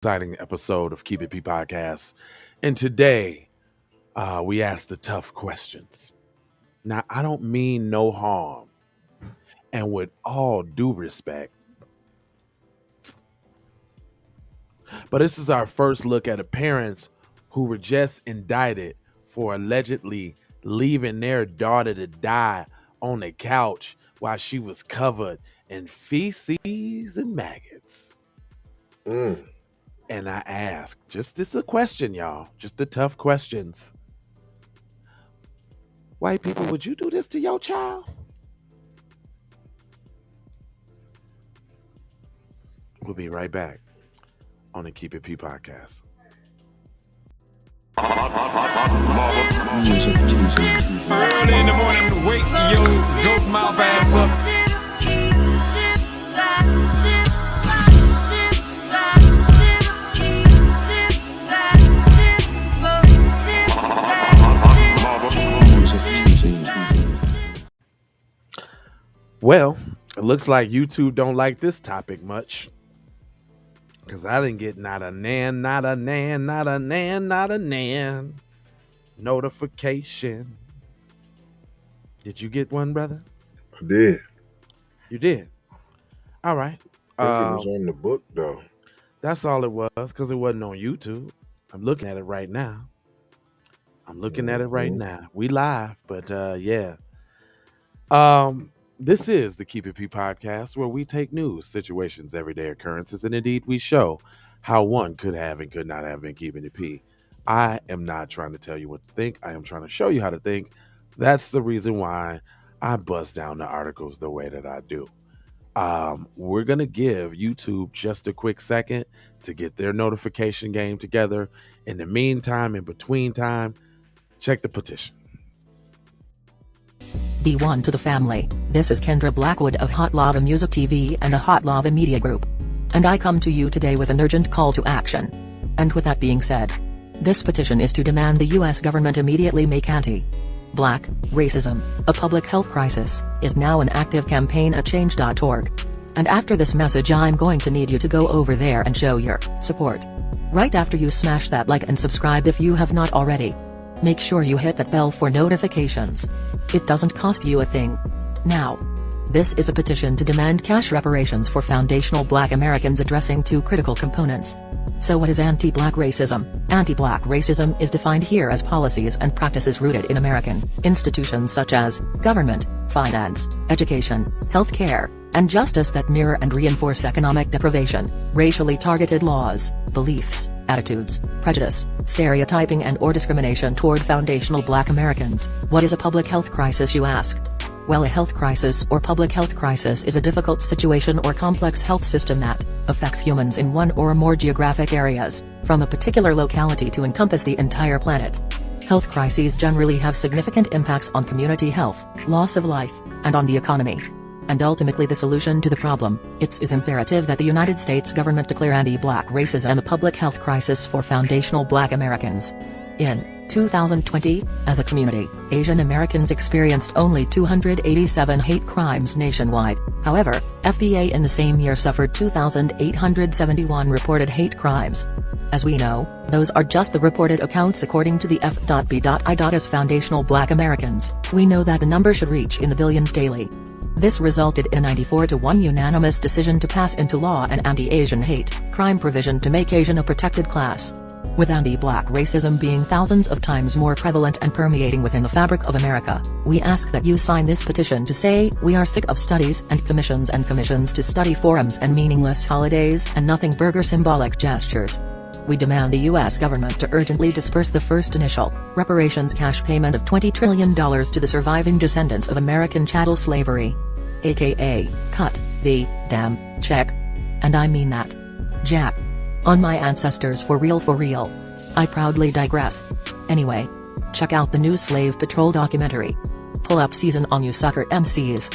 exciting episode of Keep It P Podcast. And today, we ask the tough questions. Now, I don't mean no harm. And with all due respect, but this is our first look at the parents who were just indicted for allegedly leaving their daughter to die on the couch while she was covered in feces and maggots. And I ask, just this a question, y'all, just the tough questions. White people, would you do this to your child? We'll be right back on the Keep It P Podcast. Early in the morning, wake your goat mouth ass up. Well, it looks like YouTube don't like this topic much. Because I didn't get not a nan notification. Did you get one, brother? I did. You did? All right. I think it was on the book, though. That's all it was, because it wasn't on YouTube. I'm looking at it right now. We live, but yeah. This is the Keep It P Podcast, where we take news, situations, everyday occurrences, and indeed we show how one could have and could not have been keeping it P. I am not trying to tell you what to think. I am trying to show you how to think. That's the reason why I bust down the articles the way that I do. We're going to give YouTube just a quick second to get their notification game together. In the meantime, in between time, check the petition. Be one to the family. This is Kendra Blackwood of Hot Lava Music TV and the Hot Lava Media Group. And I come to you today with an urgent call to action. And with that being said, this petition is to demand the U.S. government immediately make anti-Black racism a public health crisis is now an active campaign at change.org. And after this message, I'm going to need you to go over there and show your support. Right after you smash that like and subscribe if you have not already. Make sure you hit that bell for notifications. It doesn't cost you a thing. Now, this is a petition to demand cash reparations for foundational Black Americans addressing two critical components. So what is anti-Black racism? Anti-Black racism is defined here as policies and practices rooted in American institutions such as government, finance, education, healthcare, and justice that mirror and reinforce economic deprivation, racially targeted laws, beliefs, attitudes, prejudice, stereotyping and/or discrimination toward foundational Black Americans. What is a public health crisis, you ask? Well, a health crisis or public health crisis is a difficult situation or complex health system that affects humans in one or more geographic areas, from a particular locality to encompass the entire planet. Health crises generally have significant impacts on community health, loss of life, and on the economy. And ultimately the solution to the problem, it is imperative that the United States government declare anti-Black racism a public health crisis for foundational Black Americans. In 2020, as a community, Asian Americans experienced only 287 hate crimes nationwide. However, FBA in the same year suffered 2,871 reported hate crimes. As we know, those are just the reported accounts according to the F.B.I. As foundational Black Americans, we know that the number should reach in the billions daily. This resulted in a 94-1 unanimous decision to pass into law an anti-Asian hate crime provision to make Asian a protected class. With anti-Black racism being thousands of times more prevalent and permeating within the fabric of America, we ask that you sign this petition to say, we are sick of studies and commissions to study forums and meaningless holidays and nothing burger symbolic gestures. We demand the U.S. government to urgently disperse the first initial reparations cash payment of $20 trillion to the surviving descendants of American chattel slavery. AKA, cut the damn check. And I mean that. Jack. On my ancestors for real. I proudly digress. Anyway, check out the new Slave Patrol documentary. Pull up season on you sucker MCs.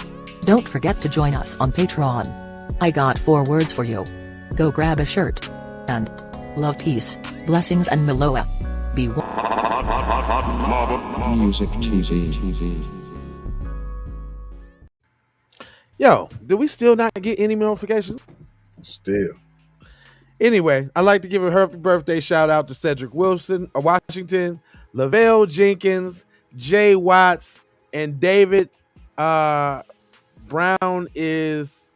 Don't forget to join us on Patreon. I got 4 words for you. Go grab a shirt. And love, peace, blessings and Meloa. Be one. Music TV. Yo, do we still not get any notifications? Still. Anyway, I'd like to give a happy birthday shout out to Cedric Wilson, Washington, Lavelle Jenkins, Jay Watts, and David Brown is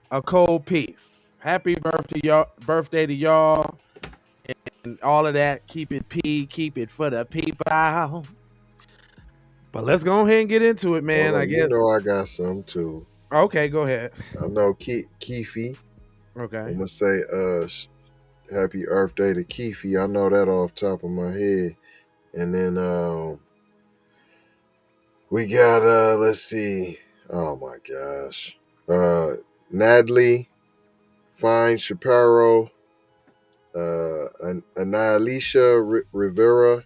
a cold piece. Happy birthday to y'all, and all of that. Keep it keep it for the people. But let's go ahead and get into it, man. Hold I on, guess. you know I got some too. Okay, go ahead. I know Keefe. Okay. I'm gonna say happy Earth Day to Keefe. I know that off the top of my head. And then we got let's see. Oh my gosh. Natalie, Fine Shapiro, Annalisha Rivera,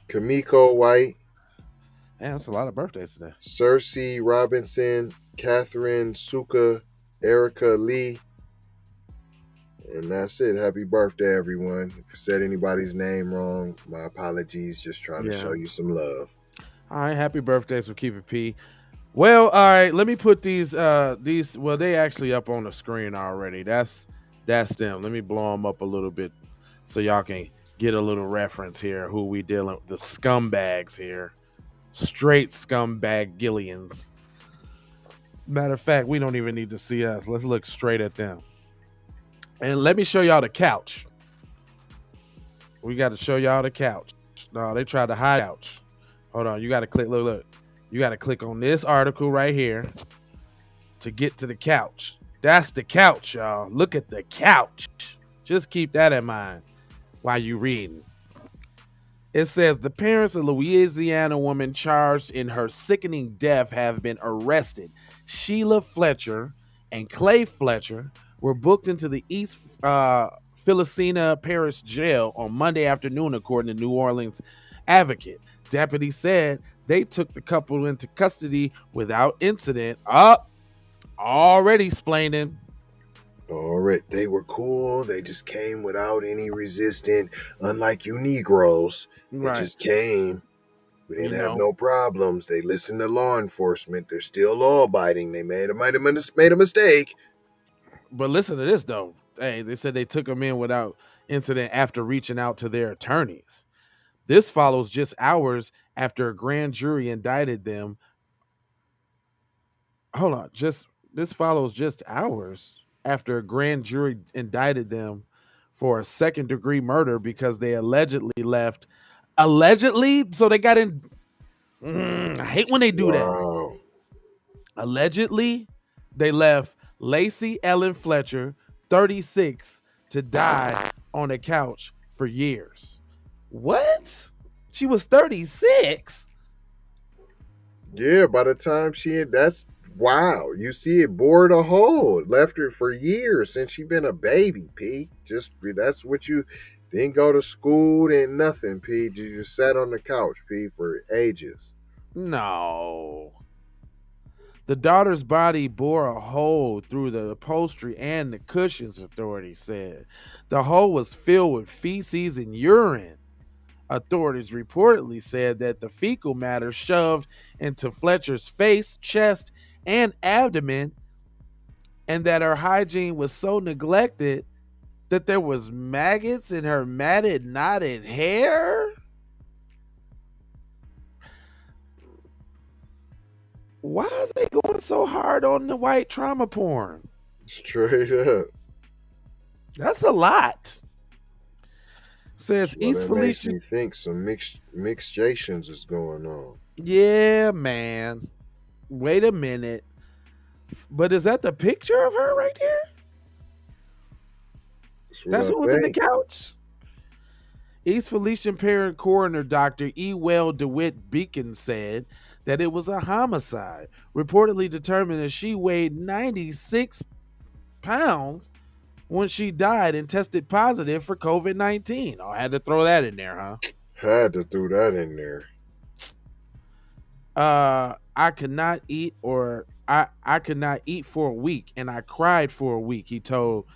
Kamiko White, Man, that's a lot of birthdays today. Cersei Robinson, Catherine Suka, Erica Lee. And that's it. Happy birthday, everyone. If I said anybody's name wrong, my apologies. Just trying to show you some love. All right, happy birthdays for Keep It P. Well, all right, let me put these well, they actually up on the screen already. That's them. Let me blow them up a little bit so y'all can get a little reference here who we dealing with. The scumbags here. Straight scumbag Gillians. Matter of fact, we don't even need to see us. Let's look straight at them. And let me show y'all the couch. We got to show y'all the couch. No, they tried to hide the couch. Hold on, you got to click, look. You got to click on this article right here to get to the couch. That's the couch, y'all. Look at the couch. Just keep that in mind while you reading. It says the parents of Louisiana woman charged in her sickening death have been arrested. Sheila Fletcher and Clay Fletcher were booked into the East Feliciana Parish jail on Monday afternoon, according to New Orleans Advocate. Deputies said they took the couple into custody without incident. Already explaining. All right, they were cool. They just came without any resistance. Unlike you Negroes, they just came. We didn't have no problems. They listened to law enforcement. They're still law-abiding. They might have made a mistake. But listen to this, though. Hey, they said they took them in without incident after reaching out to their attorneys. This follows just hours after a grand jury indicted them. Hold on. This follows just hours after a grand jury indicted them for a second-degree murder because they allegedly left. Allegedly? So they got in. I hate when they do that. Allegedly, they left Lacey Ellen Fletcher, 36, to die on a couch for years. What? She was 36? Yeah, by the time that's wow. You see, it bored a hole. Left her for years since she been a baby, P. Just that's what you didn't go to school, didn't nothing, P. You just sat on the couch, P, for ages. No. The daughter's body bore a hole through the upholstery and the cushions, authorities said. The hole was filled with feces and urine. Authorities reportedly said that the fecal matter shoved into Fletcher's face, chest, and abdomen, and that her hygiene was so neglected that there was maggots in her matted, knotted hair. Why is they going so hard on the white trauma porn? Straight up. That's a lot. Says East Feliciana. Makes me think some mixtations is going on. Yeah, man. Wait a minute. But is that the picture of her right there? That's what was in the couch. East Feliciana Parish coroner Dr. Ewell DeWitt Beacon said that it was a homicide, reportedly determined that she weighed 96 pounds when she died and tested positive for COVID-19. I had to throw that in there, huh? Had to throw that in there. I could not eat I could not eat for a week, and I cried for a week, he told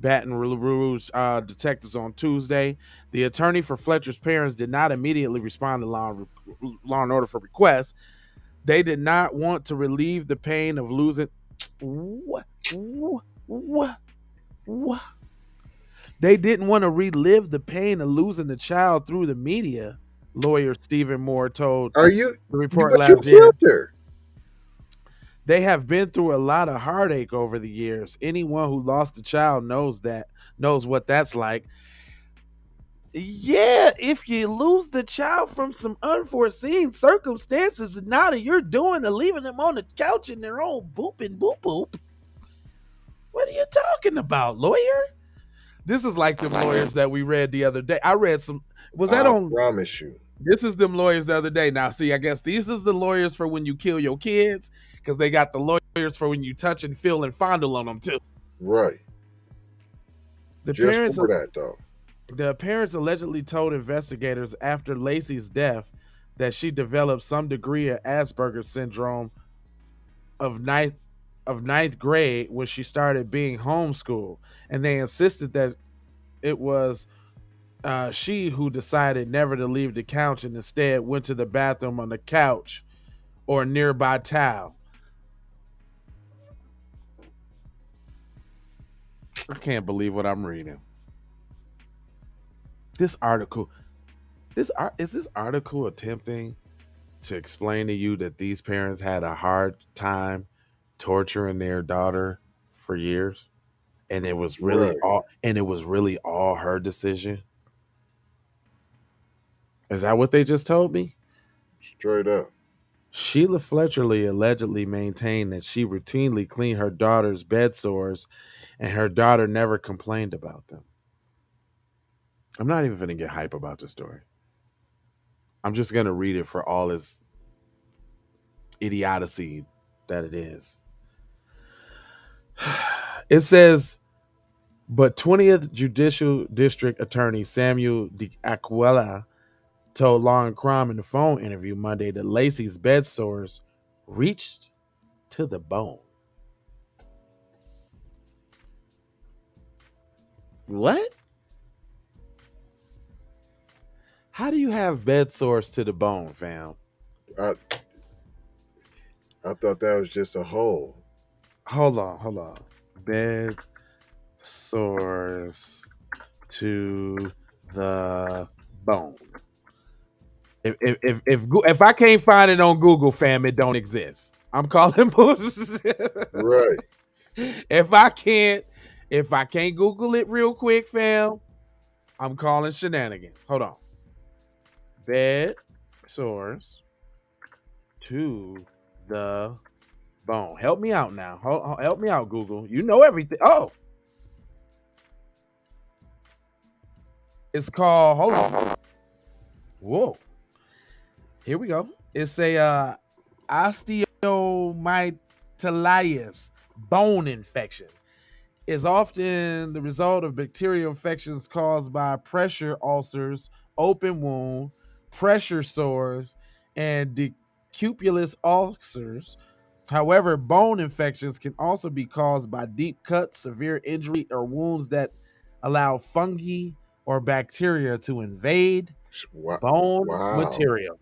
Baton Rouge detectives on Tuesday. The attorney for Fletcher's parents did not immediately respond to law and order for requests. They did not want to relieve the pain of losing. What? They didn't want to relive the pain of losing the child through the media, lawyer Stephen Moore told Are you? the report But you last year. killed her. They have been through a lot of heartache over the years. Anyone who lost a child knows what that's like. Yeah, if you lose the child from some unforeseen circumstances, it's not your doing of leaving them on the couch in their own boop and boop boop. What are you talking about, lawyer? This is like the lawyers that we read the other day. I read some. Was that on? I promise you. This is them lawyers the other day. Now, see, I guess these is the lawyers for when you kill your kids, because they got the lawyers for when you touch and feel and fondle on them too. Right. Just for that, though. The parents allegedly told investigators after Lacey's death that she developed some degree of Asperger's syndrome of ninth grade when she started being homeschooled, and they insisted that it was she who decided never to leave the couch and instead went to the bathroom on the couch or a nearby towel. I can't believe what I'm reading. This article attempting to explain to you that these parents had a hard time torturing their daughter for years, and it was really all her decision? Is that what they just told me? Straight up. Sheila Fletcher allegedly maintained that she routinely cleaned her daughter's bed sores, and her daughter never complained about them. I'm not even going to get hype about the story. I'm just going to read it for all its idiocy that it is. It says, but 20th Judicial District Attorney Samuel D'Aquila told Law and Crime in the phone interview Monday that Lacey's bed sores reached to the bone. What? How do you have bed sores to the bone, fam? I thought that was just a hole. Hold on. Bed sores to the bone. If I can't find it on Google, fam, it don't exist. I'm calling bullshit. Right. If I can't Google it real quick, fam, I'm calling shenanigans. Hold on. Bed sores to the bone. Help me out now. Help me out, Google. You know everything. Oh. It's called, hold on. Whoa. Here we go. It's a osteomyelitis bone infection. It's often the result of bacterial infections caused by pressure ulcers, open wound, pressure sores, and decupulous ulcers. However, bone infections can also be caused by deep cuts, severe injury, or wounds that allow fungi or bacteria to invade bone material.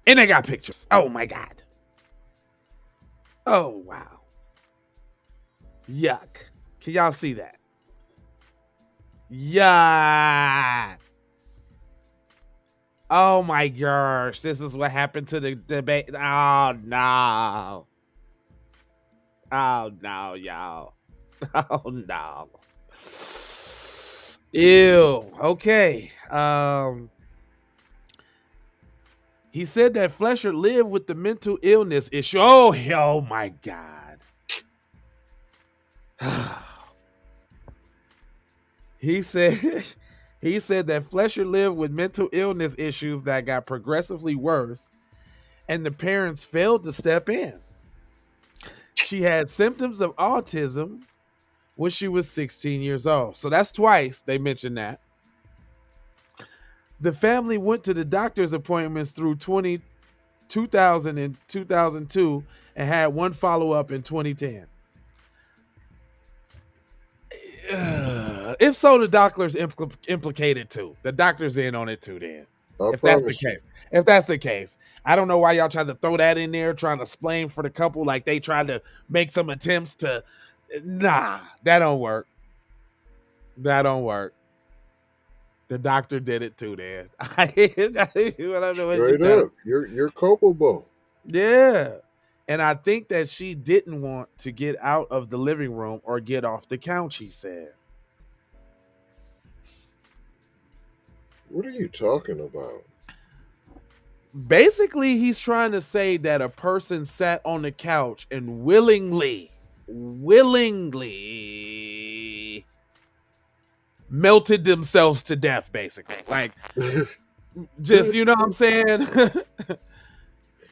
And they got pictures. Oh my God. Oh wow. Yuck. Can y'all see that? Yuck. Oh my gosh. This is what happened to the debate. Oh no. Oh no, y'all. Oh no. Ew. Okay. He said that Fletcher lived with the mental illness issue. Oh my God. He said that Fletcher lived with mental illness issues that got progressively worse, and the parents failed to step in. She had symptoms of autism when she was 16 years old. So that's twice they mentioned that. The family went to the doctor's appointments through 2000 and 2002 and had one follow-up in 2010. If so, the doctor's implicated too. The doctor's in on it too then. If that's the case. I don't know why y'all tried to throw that in there, trying to explain for the couple like they tried to make some attempts to Nah, that don't work. That don't work. The doctor did it too, Dan. I don't know what you Straight trying to. up, you're culpable. Yeah. And I think that she didn't want to get out of the living room or get off the couch, he said. What are you talking about? Basically, he's trying to say that a person sat on the couch and willingly melted themselves to death, basically. Like, just, you know what I'm saying?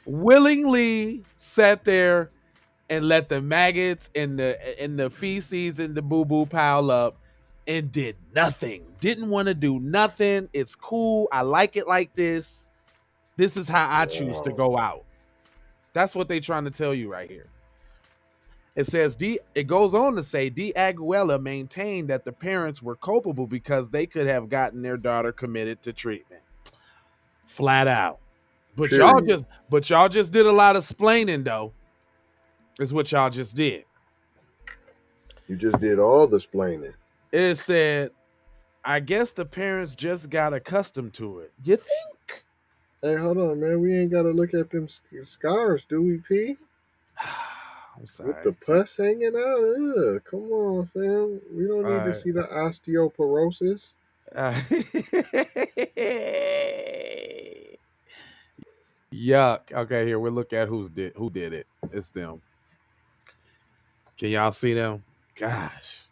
Willingly sat there and let the maggots and the feces and the boo-boo pile up and did nothing. Didn't want to do nothing. It's cool. I like it like this. This is how I choose to go out. That's what they're trying to tell you right here. It says, it goes on to say, Aguilera maintained that the parents were culpable because they could have gotten their daughter committed to treatment. Flat out. But y'all just did a lot of splaining, though. Is what y'all just did. You just did all the splaining. It said, I guess the parents just got accustomed to it. You think? Hey, hold on, man. We ain't got to look at them scars, do we, P? I'm sorry. With the pus hanging out? Ugh, come on, fam. We don't need to see the osteoporosis. Yuck. Okay, here we'll look at who did it. It's them. Can y'all see them? Gosh.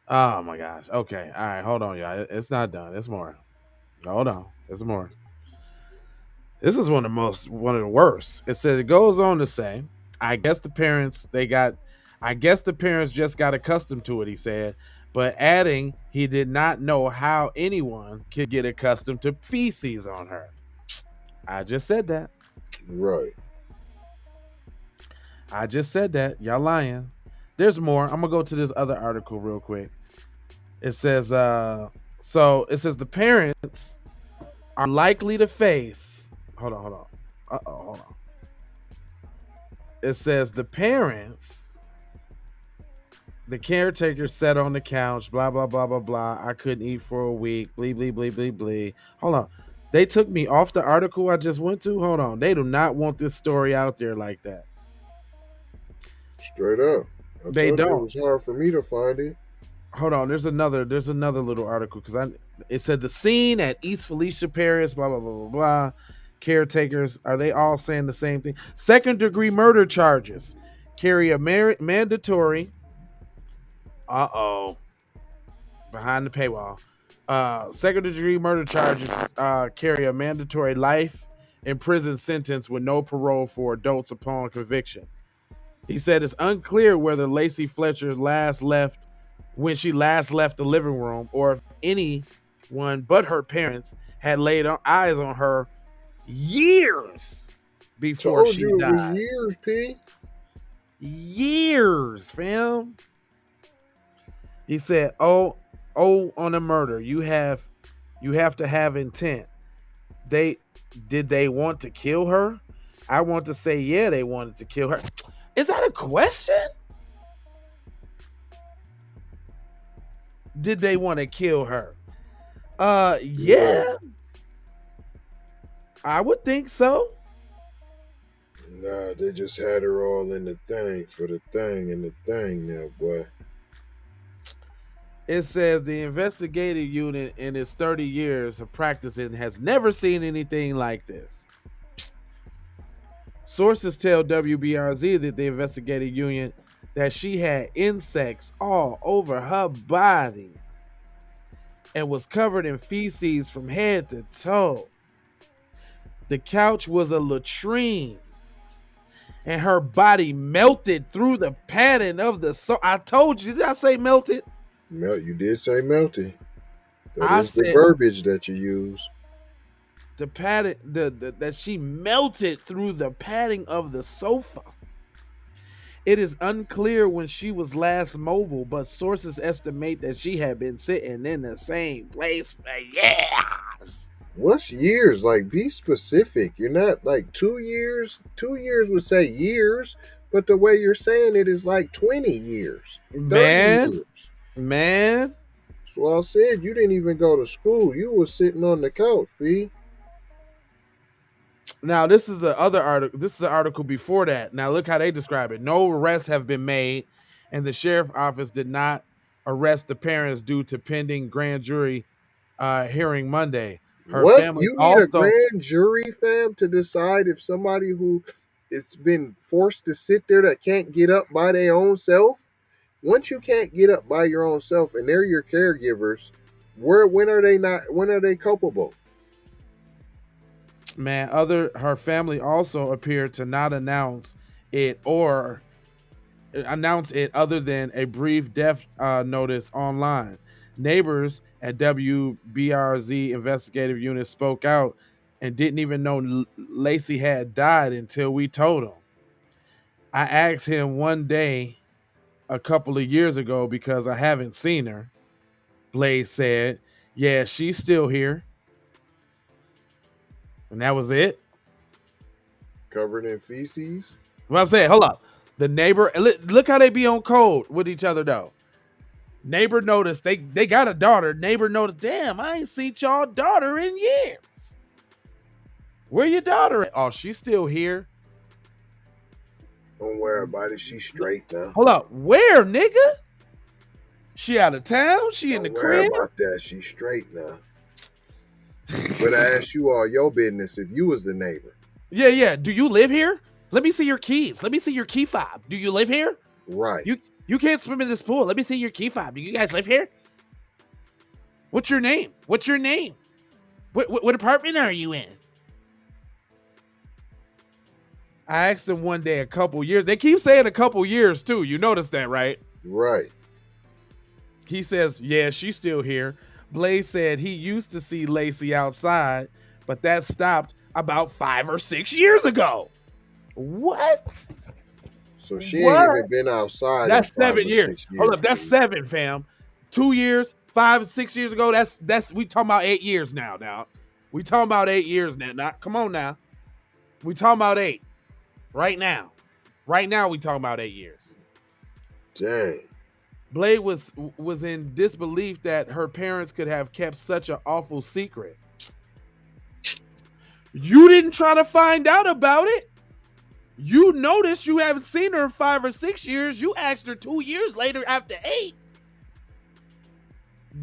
Oh my gosh. Okay. All right. Hold on, y'all. It's not done. It's more. Hold on. There's more. This is one of the worst. It says, it goes on to say, I guess the parents just got accustomed to it, he said, but adding he did not know how anyone could get accustomed to feces on her. I just said that. Right. I just said that. Y'all lying. There's more. I'm gonna go to this other article real quick. It says, the parents are likely to face. Hold on. Hold on. It says the caretaker sat on the couch, blah, blah, blah, blah, blah. I couldn't eat for a week. Blee, blee, blee, blee, blee. Hold on. They took me off the article I just went to. Hold on. They do not want this story out there like that. Straight up. They don't. It was hard for me to find it. Hold on. There's another little article because it said the scene at East Feliciana Parish, blah, blah, blah, blah, blah. Caretakers, are they all saying the same thing? Second-degree murder charges carry a mandatory. Behind the paywall. Second-degree murder charges carry a mandatory life in prison sentence with no parole for adults upon conviction. He said it's unclear whether Lacey Fletcher last left the living room or if anyone but her parents had laid eyes on her years before she died. It was years, P. Years, fam. He said, on a murder, you have to have intent. Did they want to kill her? I want to say, yeah, they wanted to kill her. Is that a question? Did they want to kill her? Yeah. I would think so. Nah, they just had her all in the thing for the thing and the thing now, boy. It says the investigative unit in its 30 years of practicing has never seen anything like this. Sources tell WBRZ that the investigative unit that she had insects all over her body and was covered in feces from head to toe. The couch was a latrine, and her body melted through the padding of the I told you, did I say melted? You did say melty. That's the verbiage that you use. The padding, that she melted through the padding of the sofa. It is unclear when she was last mobile, but sources estimate that she had been sitting in the same place for years. What's years? Like, be specific. You're not like 2 years. 2 years would say years, But the way you're saying it is like 20 years, 30 Man, years. man. So I said you didn't even go to school. You was sitting on the couch, B. Now this is the other article. This is an article before that. Now look how they describe it. No arrests have been made, and the sheriff's office did not arrest the parents due to pending grand jury hearing Monday. Her What? family You need a also. grand jury, fam, to decide if somebody who it's been forced to sit there that can't get up by their own self? Once you can't get up by your own self and they're your caregivers, when are they culpable? Man, her family also appeared to not announce it other than a brief death notice online. Neighbors at WBRZ investigative unit spoke out and didn't even know Lacey had died until we told them. I asked him one day a couple of years ago because I haven't seen her. Blaze said, "Yeah, she's still here." And that was it. Covered in feces? What I'm saying, hold up. The neighbor, look how they be on code with each other though. Neighbor noticed they got a daughter. Neighbor noticed, damn, I ain't seen y'all daughter in years. Where your daughter at? Oh, she's still here. Don't worry about it. She's straight now. Hold up. Where, nigga? She out of town? She in the Don't worry crib? about that. She's straight now. But I ask you all your business if you was the neighbor. Yeah. Do you live here? Let me see your keys. Let me see your key fob. Do you live here? Right. You can't swim in this pool. Let me see your key fob. Do you guys live here? What's your name? What apartment are you in? I asked him one day a couple years. They keep saying a couple years too. You notice that, right? Right. He says, yeah, she's still here. Blaze said he used to see Lacey outside, but that stopped about 5 or 6 years ago. What? So she ain't even been outside. That's in 5 7 or years. 6 years. Hold up, that's 7, fam. 2 years, 5, 6 years ago. That's we talking about 8 years now. Now we talking about 8 years now. Now come on now. We talking about 8 right now. Right now we talking about 8 years. Dang. Blade was in disbelief that her parents could have kept such an awful secret. You didn't try to find out about it. You noticed you haven't seen her in 5 or 6 years. You asked her 2 years later after 8.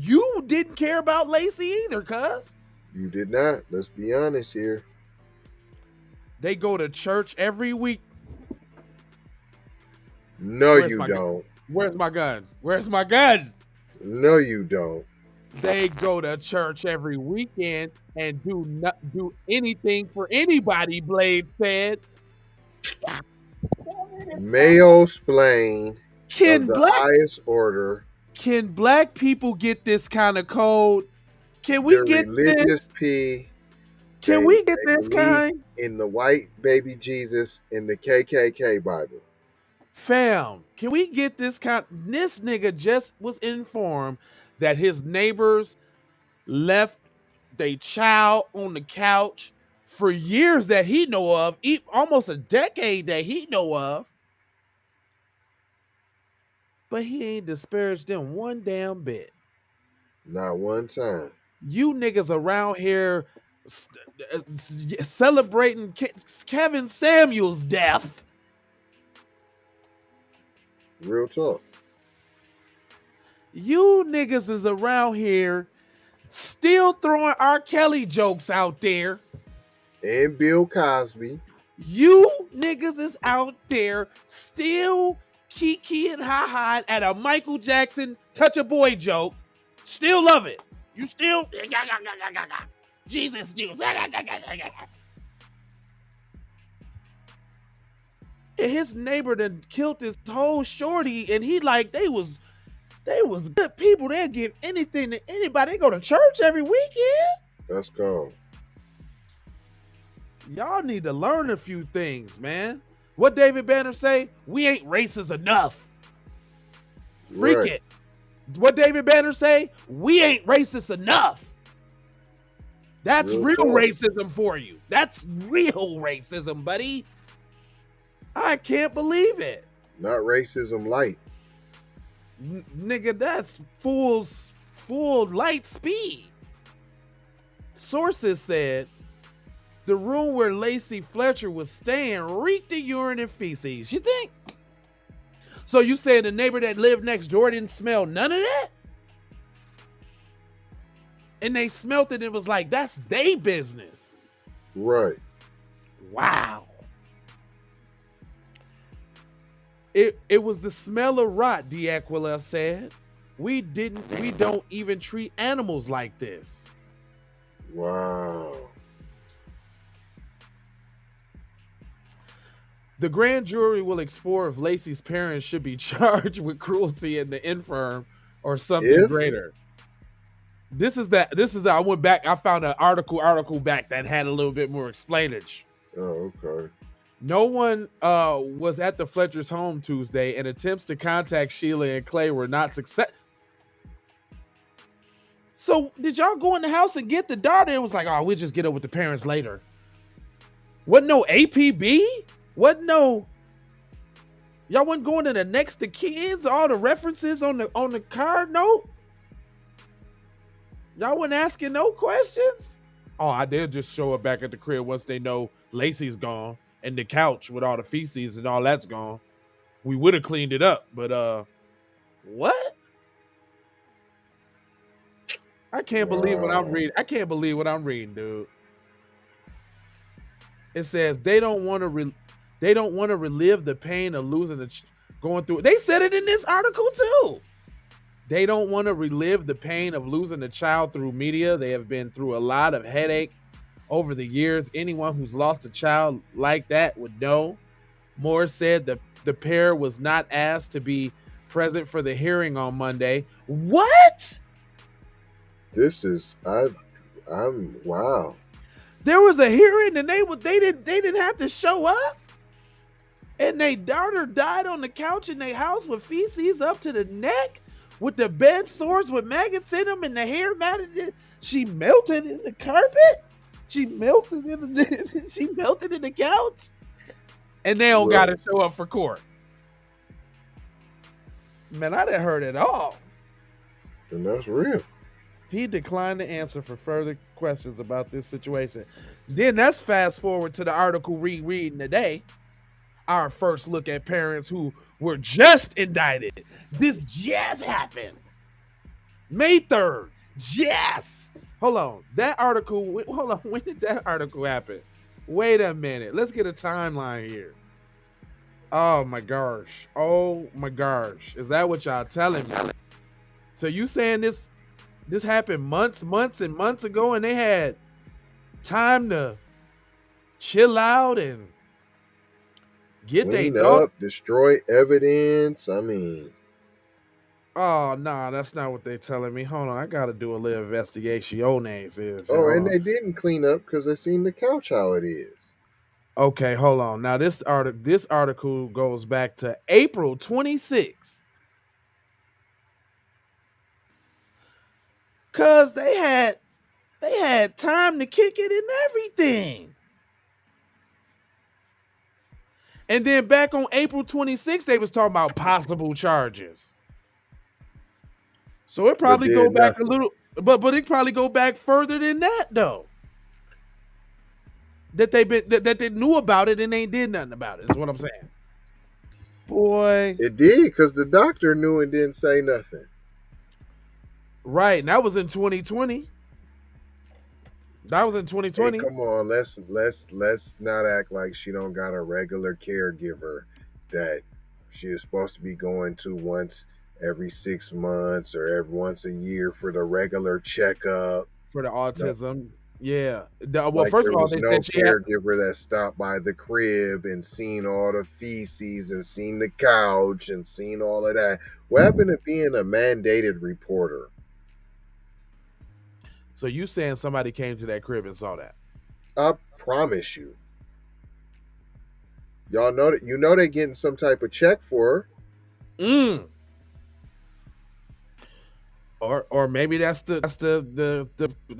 You didn't care about Lacey either, cuz. You did not. Let's be honest here. They go to church every week. No, you don't. Where's my gun? Where's my gun? No, you don't. They go to church every weekend and do anything for anybody, Blade said. Mayo-splain of the highest order. Can black people get this kind of code? Can we get religious this? P. Can we get this kind? In the white baby Jesus in the KKK Bible. Fam, can we get this kind? This nigga just was informed that his neighbors left their child on the couch for years that he know of, almost a decade that he know of. But he ain't disparaged them one damn bit. Not one time. You niggas around here celebrating Kevin Samuel's death. Real talk. You niggas is around here still throwing R. Kelly jokes out there. And Bill Cosby. You niggas is out there still kiki and ha-ha at a Michael Jackson touch a boy joke. Still love it. You still Jesus juice. And his neighbor done killed this whole shorty, and he like they was good people. They'll give anything to anybody. They go to church every weekend. That's cool. Y'all need to learn a few things, man. What David Banner say? We ain't racist enough. Freak Right. it. What David Banner say? We ain't racist enough. That's real talk. racism for you. That's real racism, buddy. I can't believe it. Not racism light. Nigga, that's full light speed. Sources said the room where Lacey Fletcher was staying reeked of urine and feces. You think? So you saying the neighbor that lived next door didn't smell none of that? And they smelt it and it was like, that's their business. Right. Wow. It was the smell of rot, D'Aquila said. We don't even treat animals like this. Wow. The grand jury will explore if Lacey's parents should be charged with cruelty in the infirm or something greater. I went back, I found an article back that had a little bit more explainage. Oh, okay. No one was at the Fletcher's home Tuesday, and attempts to contact Sheila and Clay were not successful. So did y'all go in the house and get the daughter? It was like, oh, we'll just get up with the parents later. Wasn't no APB? Wasn't no. Y'all wasn't going to the next to kids, all the references on the card note? Y'all wasn't asking no questions? Oh, I did just show up back at the crib once they know Lacey's gone and the couch with all the feces and all that's gone. We would have cleaned it up, but what? I can't believe what I'm reading. I can't believe what I'm reading, dude. It says they don't want to relive the pain of losing going through it. They said it in this article too. They don't want to relive the pain of losing a child through media. They have been through a lot of headache over the years. Anyone who's lost a child like that would know. Moore said the pair was not asked to be present for the hearing on Monday. What? This is I'm wow. There was a hearing and they didn't have to show up. And their daughter died on the couch in their house with feces up to the neck, with the bed sores with maggots in them, and the hair matted. She melted in the carpet. She melted in the couch, and they don't got to show up for court. Man, I didn't heard it all. And that's real. He declined to answer for further questions about this situation. Then let's fast forward to the article reading today. Our first look at parents who were just indicted. This just happened. May 3rd. Yes. Hold on. When did that article happen? Wait a minute. Let's get a timeline here. Oh my gosh. Is that what y'all telling me? So you saying this happened months and months ago, and they had time to chill out and get their thoughts, destroy evidence. I mean, oh no, that's not what they're telling me. Hold on, I gotta do a little investigation. Your names is. And they didn't clean up because they seen the couch how it is. Okay, hold on. Now this article goes back to April 26th. Cause they had time to kick it and everything. And then back on April 26th, they was talking about possible charges. So it probably go back a little, but it probably go back further than that though. That they knew about it and they did nothing about it. Is what I'm saying. Boy, it did because the doctor knew and didn't say nothing. Right, and that was in 2020. That was in 2020. Hey, come on, let's not act like she don't got a regular caregiver that she is supposed to be going to once every 6 months or once a year for the regular checkup for the autism. Yeah. Well, like first of all, they no said she caregiver that stopped by the crib and seen all the feces and seen the couch and seen all of that. What happened to being a mandated reporter? So you saying somebody came to that crib and saw that? I promise you. Y'all know that they're getting some type of check for her. Or maybe that's the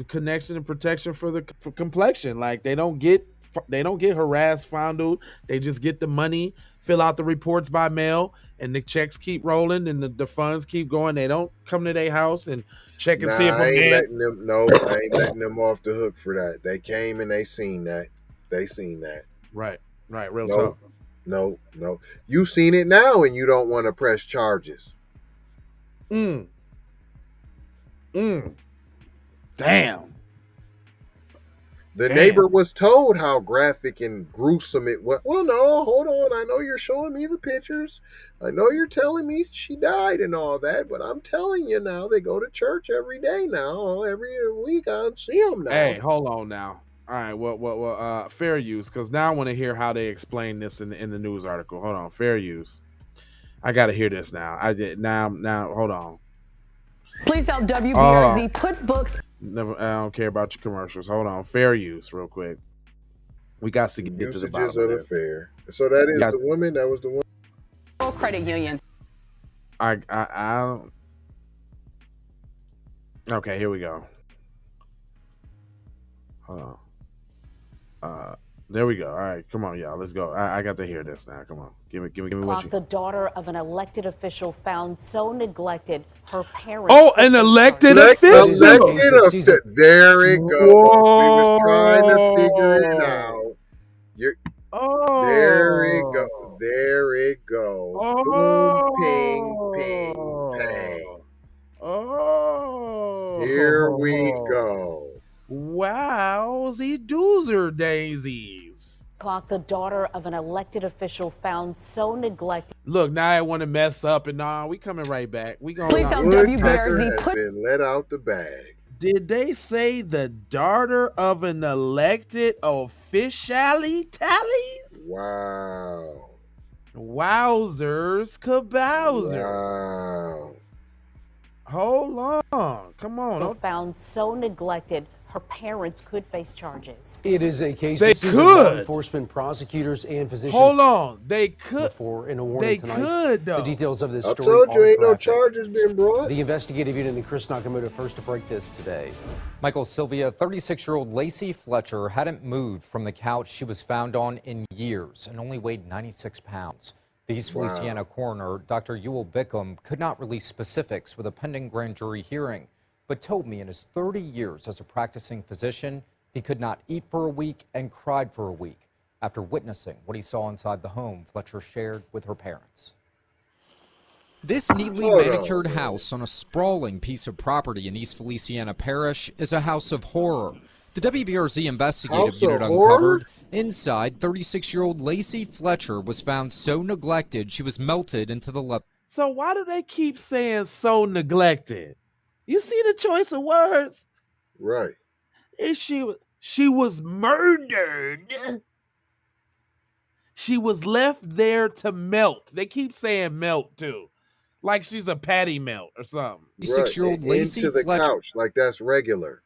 connection and protection for the complexion. Like they don't get they don't get harassed, fondled. They just get the money, fill out the reports by mail, and the checks keep rolling and the funds keep going. They don't come to their house and check and see if Nah, a I ain't man. letting them. No, I ain't letting them off the hook for that. They came and they seen that. They seen that. Right, real No, talk. no. You seen it now, and you don't want to press charges. Damn. The neighbor was told how graphic and gruesome it was. Well, no, hold on. I know you're showing me the pictures. I know you're telling me she died and all that, but I'm telling you now, they go to church every day now. Every week I see them now. Hey, hold on now. All right, well, fair use, because now I want to hear how they explain this in the news article. Hold on, fair use. I got to hear this now. I did now. Hold on. Please help WBRZ put books. Never. I don't care about your commercials. Hold on, fair use, real quick. We got to get to the bottom of the fair. So that is the woman. That was the one. Credit union. I don't. Okay, here we go. Hold on. There we go. All right, come on, y'all. Let's go. I got to hear this now. Come on, give me what you. The daughter of an elected official found so neglected, her parents. Oh, an elected official. There it goes. We was trying to figure it out. There it goes. There it goes. Boom, ping, ping, pang. Here we go. Wowsy doozer daisies. The daughter of an elected official found so neglected. Look, now I want to mess up, and we coming right back. We going. Please help WBRZ put. Been let out the bag. Did they say the daughter of an elected officially tallies? Wow. Wowzers kabowzers. Wow. Hold on. Come on. Found so neglected, her parents could face charges. It is a case they that sees could. law enforcement, prosecutors, and physicians. Hold on. They could. Before in a warning tonight. Could, though. The details of this I story told you ain't no graphic. charges being brought. The investigative unit and Chris Nakamoto first to break this today. Michael Sylvia, 36-year-old Lacey Fletcher hadn't moved from the couch she was found on in years and only weighed 96 pounds. The East Feliciana coroner, Dr. Ewell Bickham, could not release specifics with a pending grand jury hearing, but told me in his 30 years as a practicing physician, he could not eat for a week and cried for a week after witnessing what he saw inside the home Fletcher shared with her parents. This neatly manicured house on a sprawling piece of property in East Feliciana Parish is a house of horror. The WBRZ investigative unit uncovered inside 36-year-old Lacey Fletcher was found so neglected she was melted into the leather. So why do they keep saying so neglected? You see the choice of words? Right. She was murdered. She was left there to melt. They keep saying melt too. Like she's a patty melt or something. 36-year-old Lacey into the Fletcher. couch, like that's regular.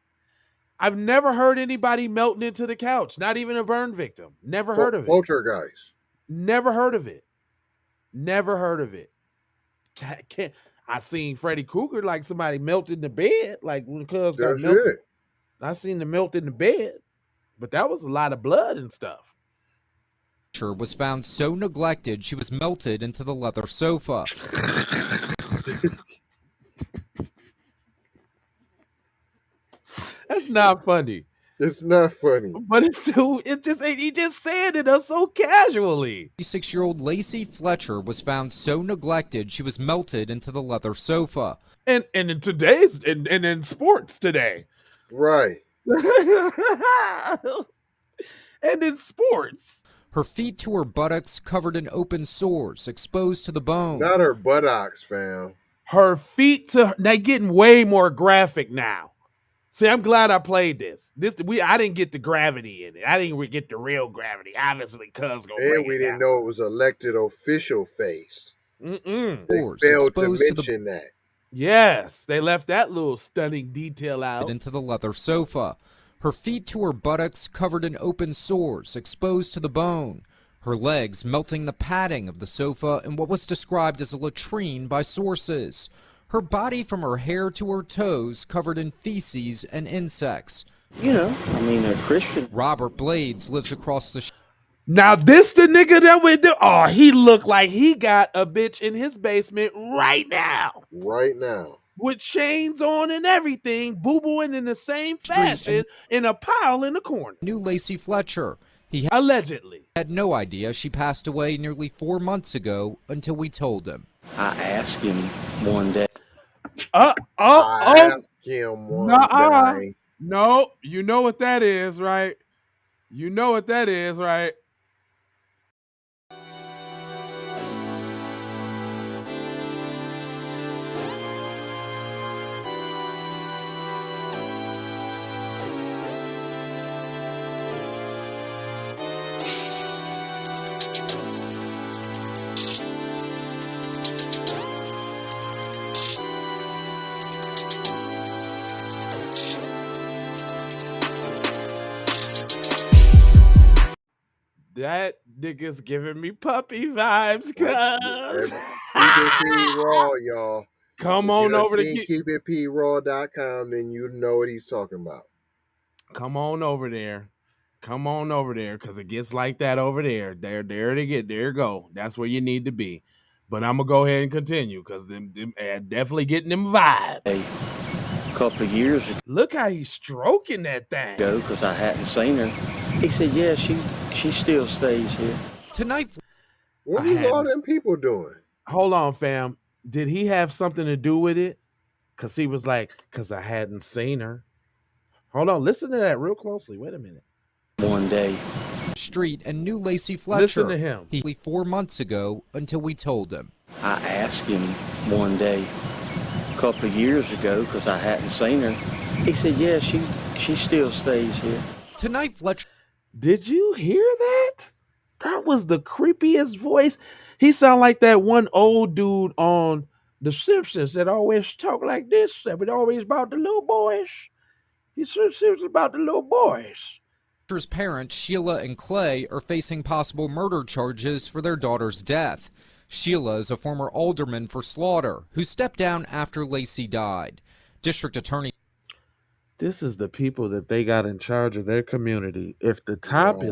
I've never heard anybody melting into the couch, not even a burn victim. Never heard of it. Poltergeist. Never heard of it. Never heard of it. I seen Freddy Krueger like somebody melt in the bed, like when cuz got melted. I seen the melt in the bed, but that was a lot of blood and stuff. Was found so neglected she was melted into the leather sofa. That's not funny. It's not funny. But he just said it so casually. 36-year-old Lacey Fletcher was found so neglected she was melted into the leather sofa. And in today's and in sports today. Right. And in sports. Her feet to her buttocks covered in open sores, exposed to the bone. Not her buttocks, fam. Her feet to they're getting way more graphic now. See, I'm glad I played this. I didn't get the gravity in it. I didn't get the real gravity. Obviously, cuz gonna and we didn't know it was elected official face. They failed to mention that. Yes, they left that little stunning detail out. Into the leather sofa. Her feet to her buttocks covered in open sores, exposed to the bone. Her legs melting the padding of the sofa in what was described as a latrine by sources. Her body from her hair to her toes covered in feces and insects. You know, I mean, a Christian. Robert Blades lives across the Now this the nigga that would do. Oh, he looked like he got a bitch in his basement right now. Right now. With chains on and everything, boo-booing in the same fashion in a pile in the corner. New Lacey Fletcher. He allegedly had no idea she passed away nearly 4 months ago until we told him. I asked him one day. I asked him one day. No, you know what that is, right? You know what that is, right? That nigga's giving me puppy vibes, cuz. Keep it P Raw, y'all. Come on over to keepitpraw.com, then you know what he's talking about. Come on over there. Come on over there, because it gets like that over there. There you go. That's where you need to be. But I'm gonna go ahead and continue because them definitely getting them vibes. A couple of years ago. Look how he's stroking that thing. Because I hadn't seen her. He said, yeah, she still stays here. Tonight. What is all them people doing? Hold on, fam. Did he have something to do with it? Because he was like, because I hadn't seen her. Hold on. Listen to that real closely. Wait a minute. One day. Street and New Lacey Fletcher. Listen to him. He 4 months ago until we told him. I asked him one day, a couple of years ago, because I hadn't seen her. He said, yeah, she still stays here. Tonight, Fletcher. Did you hear that? That was the creepiest voice. He sounded like that one old dude on The Simpsons that always talk like this. That was always about the little boys. He said it about the little boys. Fletcher's parents, Sheila and Clay, are facing possible murder charges for their daughter's death. Sheila is a former alderman for Slathered who stepped down after Lacey died. District Attorney. This is the people that they got in charge of their community. If the top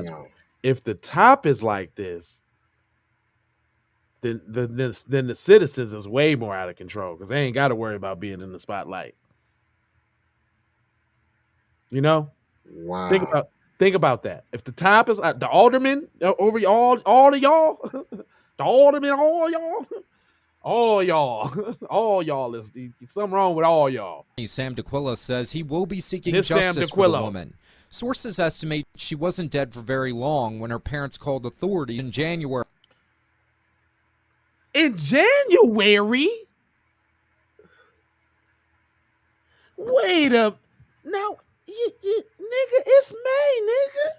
is like this, then the citizens is way more out of control because they ain't got to worry about being in the spotlight. You know? Wow. Think about that. If the top is the aldermen over all of y'all, the aldermen, all y'all is something wrong with all y'all. Sam DeQuilla says he will be seeking justice for the woman. Sources estimate she wasn't dead for very long when her parents called authorities in January. In January? Wait a now, nigga, it's May, nigga.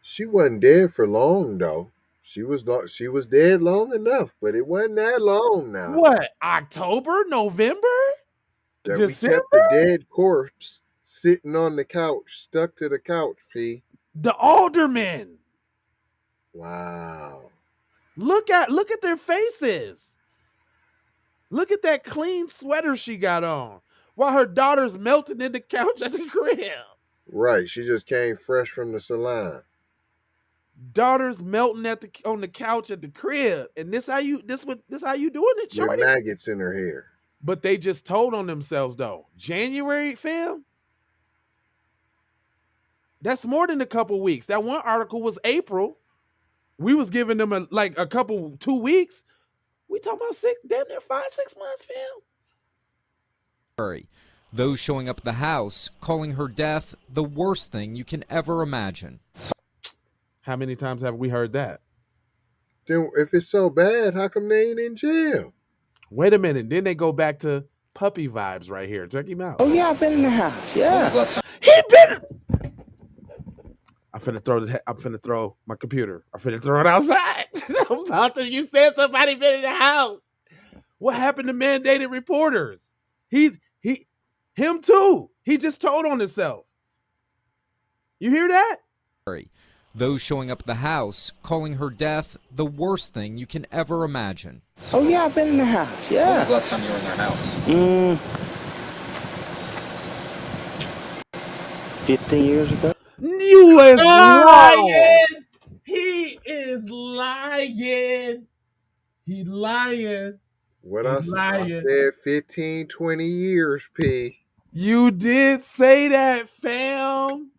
She wasn't dead for long though. She was dead long enough, but it wasn't that long now. What? October, November, that December? We kept the dead corpse sitting on the couch, stuck to the couch. P. The aldermen. Wow. Look at their faces. Look at that clean sweater she got on while her daughter's melting in the couch at the crib. Right. She just came fresh from the salon. Daughter's melting on the couch at the crib. And this how you doing it, shorty? With maggots in her hair. But they just told on themselves though. January, fam? That's more than a couple weeks. That one article was April. We was giving them a couple 2 weeks. We talking about damn near 5-6 months, fam. Those showing up at the house calling her death the worst thing you can ever imagine. How many times have we heard that? Then if it's so bad, how come they ain't in jail? Wait a minute. Then they go back to puppy vibes right here. Check him out. Oh yeah, I've been in the house. Yeah. He been. I'm finna throw my computer. I'm finna throw it outside. You said somebody been in the house. What happened to mandated reporters? Him too. He just told on himself. You hear that? Those showing up at the house calling her death the worst thing you can ever imagine. Oh yeah, I've been in the house. Yeah. When was the last time you were in their house? 15 years ago. You is lying. He is lying. He lying. What I said 15, 20 years, P. You did say that, fam.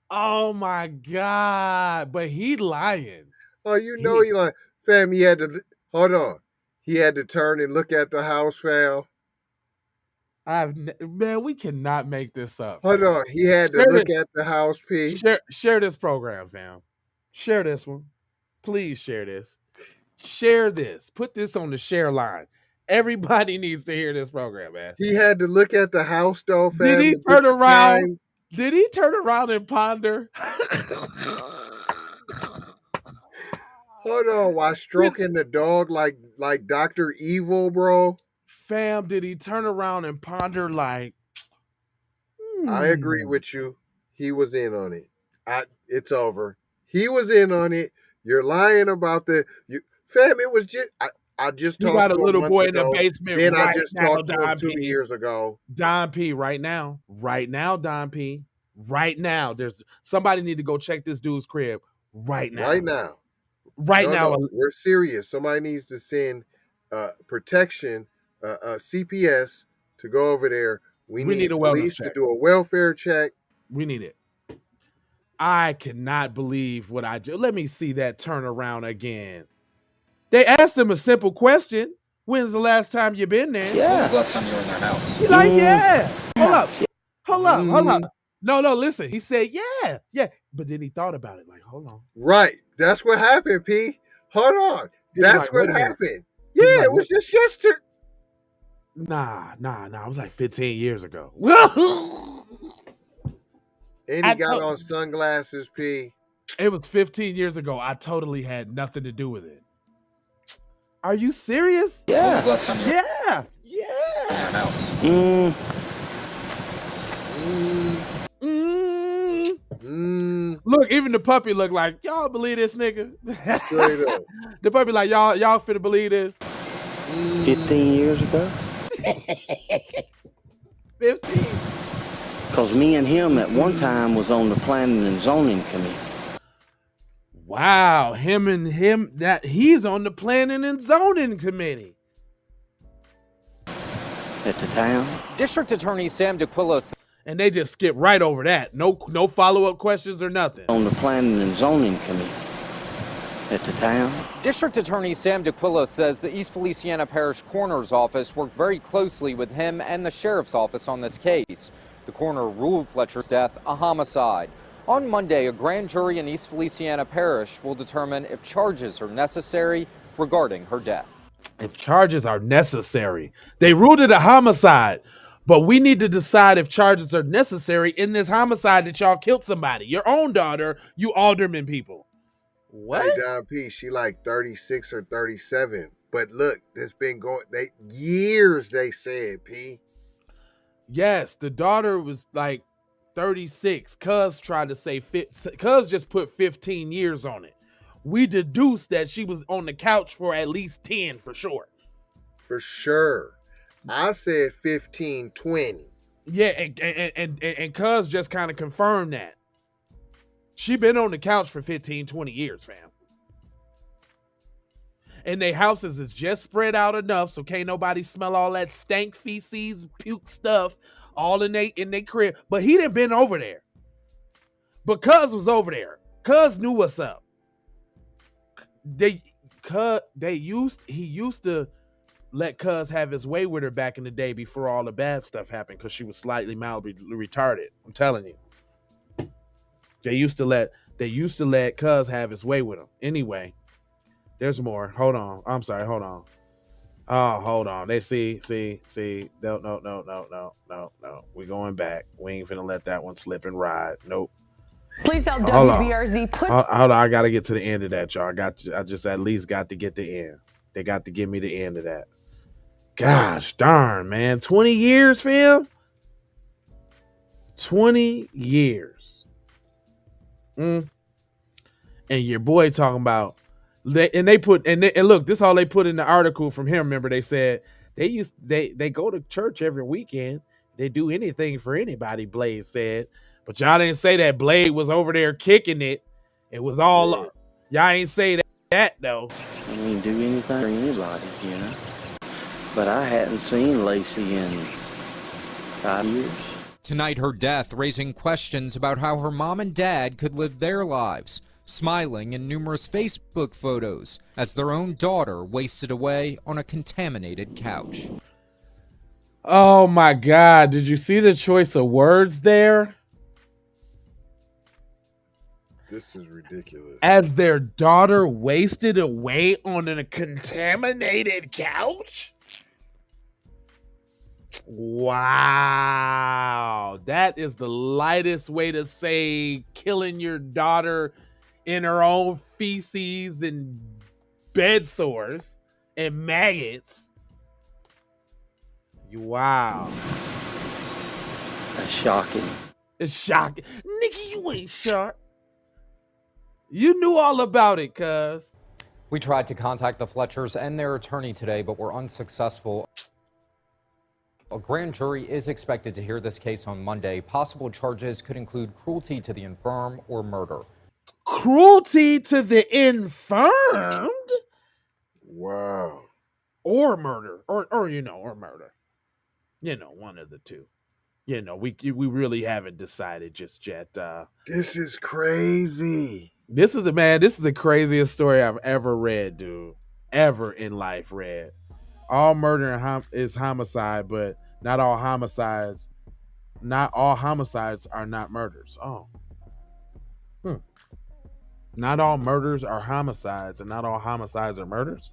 Oh my God. But he lying. Oh, you know he like, fam, he had to, hold on. He had to turn and look at the house, fam. Man, we cannot make this up. Hold on. He had to look at the house, P. Share this program, fam. Share this one. Please share this. Share this. Put this on the share line. Everybody needs to hear this program, man. He had to look at the house, though, fam. Did he turn around? Did he turn around and ponder? Hold on, while stroking the dog like Dr. Evil, bro. Fam, did he turn around and ponder like? I agree with you. He was in on it. It's over. He was in on it. You're lying about fam. It was just I just talked got a to him little months boy ago, in the basement. Then right I just now, talked to him 2 years ago. Don P. Right now, Don P. Right now, there's somebody need to go check this dude's crib right now. Right now. No, we're serious. Somebody needs to send protection, CPS to go over there. We need a police to do a welfare check. We need it. I cannot believe what I do. Let me see that turnaround again. They asked him a simple question. When's the last time you been there? Yeah. When was the last time you were in their house? He's like, yeah. Hold up. No, listen. He said, yeah. But then he thought about it. Like, hold on. Right. That's what happened, P. Hold on. That's what happened. Yeah, it was just yesterday. Nah. It was like 15 years ago. And he got on sunglasses, P. It was 15 years ago. I totally had nothing to do with it. Are you serious? Yeah. When was the last time you were Yeah. in their house? Look, even the puppy looked like, y'all believe this nigga? Straight up. The puppy like, y'all finna believe this? 15 years ago. 15. Because me and him at one time was on the planning and zoning committee. Wow, he's on the planning and zoning committee. At the town. District Attorney Sam DeQuillo. And they just skip right over that. No follow-up questions or nothing. On the planning and zoning committee. At the town. District Attorney Sam DeQuillo says the East Feliciana Parish Coroner's Office worked very closely with him and the Sheriff's Office on this case. The coroner ruled Fletcher's death a homicide. On Monday, a grand jury in East Feliciana Parish will determine if charges are necessary regarding her death. If charges are necessary. They ruled it a homicide, but we need to decide if charges are necessary in this homicide that y'all killed somebody. Your own daughter, you alderman people. What? Hey, Don P, she like 36 or 37. But look, this been going, years, they said, P. Yes, the daughter was like 36. Cuz tried to say, Cuz just put 15 years on it. We deduced that she was on the couch for at least 10 for sure. For sure. I said 15, 20. Yeah, and Cuz just kind of confirmed that. She been on the couch for 15, 20 years, fam. And their houses is just spread out enough so can't nobody smell all that stank feces, puke stuff all in they crib. But he didn't been over there. But Cuz was over there. Cuz knew what's up. He used to let Cuz have his way with her back in the day before all the bad stuff happened because she was slightly mildly retarded. I'm telling you. They used to let Cuz have his way with him. Anyway, there's more. Hold on. I'm sorry. Hold on. Oh, hold on. They see. No. We're going back. We ain't finna let that one slip and ride. Nope. Please help WBRZ put. Hold on. I gotta get to the end of that, y'all. I just at least got to get the end. They got to give me the end of that. Gosh darn, man. 20 years, fam. 20 years. And your boy talking about look, this is all they put in the article from him. Remember, they said they go to church every weekend. They do anything for anybody, Blade said. But y'all didn't say that Blade was over there kicking it. It was all y'all ain't say that though. I mean, do anything for anybody, you know. But I hadn't seen Lacey in 5 years. Tonight, her death raising questions about how her mom and dad could live their lives, smiling in numerous Facebook photos as their own daughter wasted away on a contaminated couch. Oh my God. Did you see the choice of words there? This is ridiculous. As their daughter wasted away on a contaminated couch? Wow. That is the lightest way to say killing your daughter in her own feces and bed sores and maggots. Wow. That's shocking. It's shocking. Nikki, you ain't sharp. You knew all about it, cuz. We tried to contact the Fletchers and their attorney today, but were unsuccessful. A grand jury is expected to hear this case on Monday. Possible charges could include cruelty to the infirm or murder. Cruelty to the infirmed? Wow. Or murder. Or murder. One of the two. We really haven't decided just yet. This is crazy. This is the craziest story I've ever read, dude. Ever in life read. All murder is homicide, but not all homicides are not murders. Oh. Not all murders are homicides, and not all homicides are murders?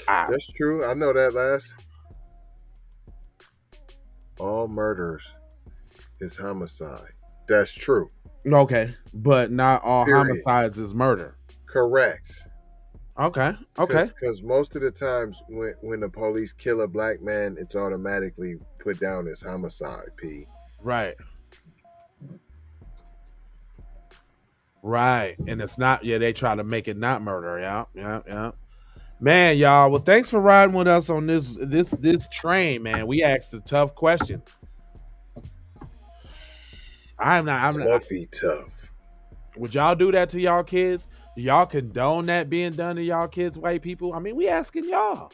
That's true. I know that last. All murders is homicide. That's true. Okay, but not all Period. homicides is murder. Correct. Okay. Because most of the times when the police kill a black man, it's automatically put down as homicide, P. Right. And it's not, they try to make it not murder. Yeah. Man, y'all, well, thanks for riding with us on this train, man. We asked the tough questions. I'm not tough. Would y'all do that to y'all kids? Do y'all condone that being done to y'all kids, white people? I mean, we asking y'all.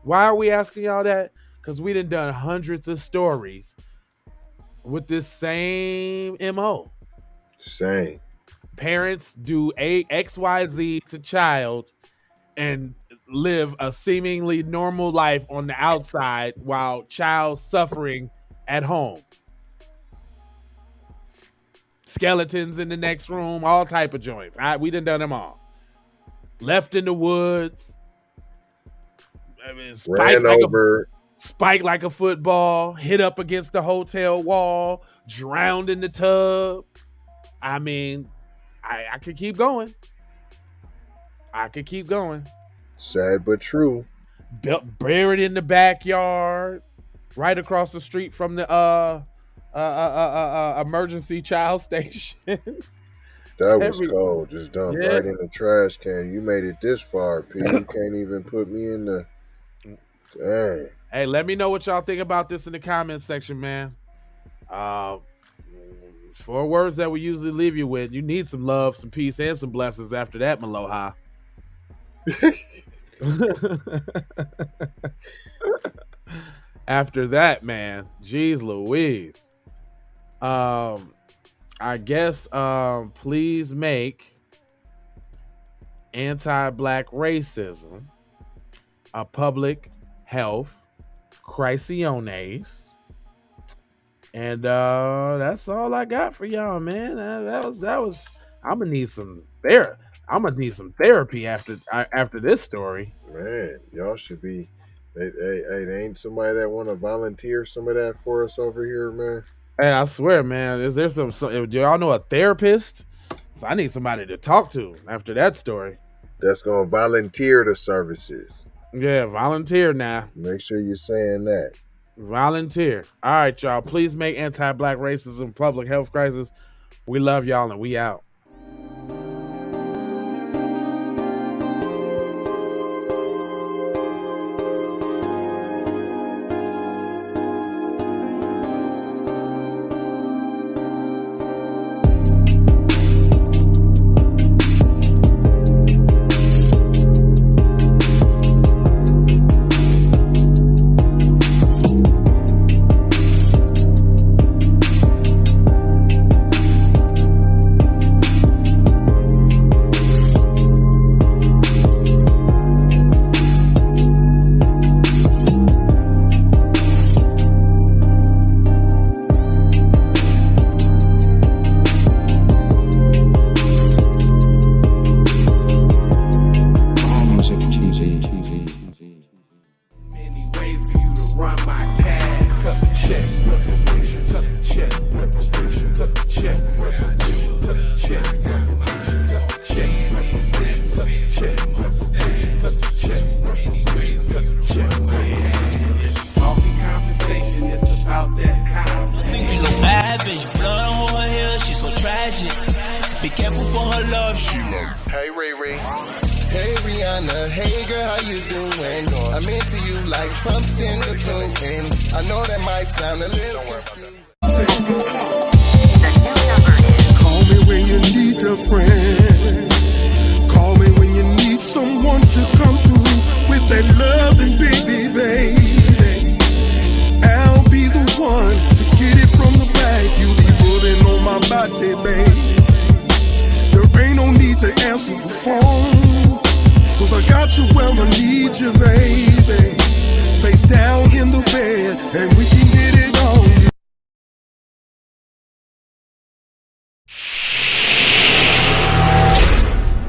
Why are we asking y'all that? Because we done hundreds of stories with this same MO. Same. Parents do XYZ to child and live a seemingly normal life on the outside while child suffering at home. Skeletons in the next room, all type of joints. We done them all. Left in the woods. Spiked like a football. Hit up against the hotel wall. Drowned in the tub. I mean, I could keep going. Sad but true. Buried in the backyard, right across the street from the emergency child station. That was cold. Just dumped right in the trash can. You made it this far, P. You can't even put me in the. Dang. Hey, let me know what y'all think about this in the comments section, man. 4 words that we usually leave you with. You need some love, some peace, and some blessings after that, Maloha. After that, man, geez Louise. I guess please make anti-black racism a public health crisis. And that's all I got for y'all, man. That was. I'm gonna need some therapy after this story. Man, y'all should be. Hey, ain't somebody that want to volunteer some of that for us over here, man? Hey, I swear, man. Is there some? Do y'all know a therapist? So I need somebody to talk to after that story. That's gonna volunteer the services. Yeah, volunteer now. Make sure you're saying that. Volunteer. All right, y'all. Please make anti-black racism public health crisis. We love y'all and we out. run my cash. Cut the check, cut the check, cut the check, cut the check, cut the check, cut the check, cut the check, cut the check. Talking compensation, it's about that time. You look bad, bitch, blood on her hair, she's so tragic. Be careful for her love, Sheila. Hey, Riri. Hey, Rihanna. Hey, girl, how you doing? I'm into you like Trump's in the cocaine. I know that might sound a little confused. Call me when you need a friend. Call me when you need someone to come through with that loving baby, baby. I'll be the one to get it from the back. You be pulling on my body, baby. There ain't no need to answer the phone, 'cause I got you where I need you, baby.